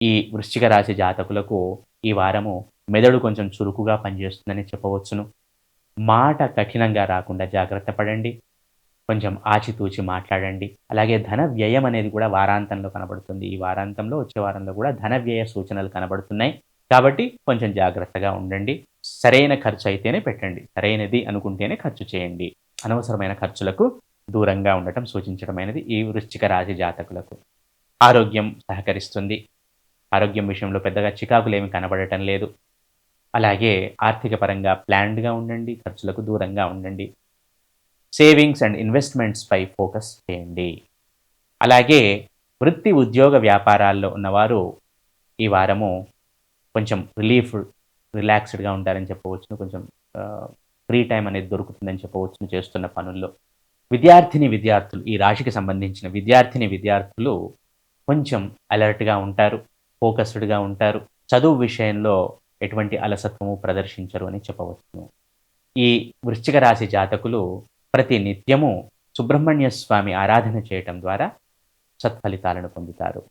ఈ వృశ్చిక రాశి జాతకులకు ఈ వారము మెదడు కొంచెం చురుకుగా పనిచేస్తుందని చెప్పవచ్చును. మాట కఠినంగా రాకుండా జాగ్రత్త పడండి. కొంచెం ఆచితూచి మాట్లాడండి. అలాగే ధన వ్యయం అనేది కూడా వారాంతంలో కనబడుతుంది. ఈ వారాంతంలో వచ్చే వారంలో కూడా ధన వ్యయ సూచనలు కనబడుతున్నాయి. కాబట్టి కొంచెం జాగ్రత్తగా ఉండండి. సరైన ఖర్చు అయితేనే పెట్టండి. సరైనది అనుకుంటేనే ఖర్చు చేయండి. అనవసరమైన ఖర్చులకు దూరంగా ఉండటం సూచించడమైనది ఈ వృశ్చిక రాశి జాతకులకు. ఆరోగ్యం సహకరిస్తుంది. ఆరోగ్యం విషయంలో పెద్దగా చికాకులేమి కనబడటం లేదు. అలాగే ఆర్థిక పరంగా ప్లాన్డ్‌గా ఉండండి. ఖర్చులకు దూరంగా ఉండండి. సేవింగ్స్ అండ్ ఇన్వెస్ట్‌మెంట్స్‌పై ఫోకస్ చేయండి. అలాగే వృత్తి, ఉద్యోగ వ్యాపారాల్లో ఉన్నవారు ఈ వారము కొంచెం రిలాక్స్‌డ్‌గా ఉంటారని చెప్పవచ్చును. కొంచెం ఆహ్, ఫ్రీ టైమ్ అనేది దొరుకుతుందని చెప్పవచ్చును చేస్తున్న పనుల్లో. విద్యార్థులు ఈ రాశికి సంబంధించిన విద్యార్థులు కొంచెం అలర్ట్‌గా ఉంటారు. ఫోకస్డ్‌గా ఉంటారు. చదువు విషయంలో ఎటువంటి అలసత్వము ప్రదర్శించరు అని చెప్పవచ్చును. ఈ వృశ్చిక రాశి జాతకులు ప్రతి నిత్యము సుబ్రహ్మణ్య స్వామి ఆరాధన చేయటం ద్వారా సత్ఫలితాలను పొందుతారు.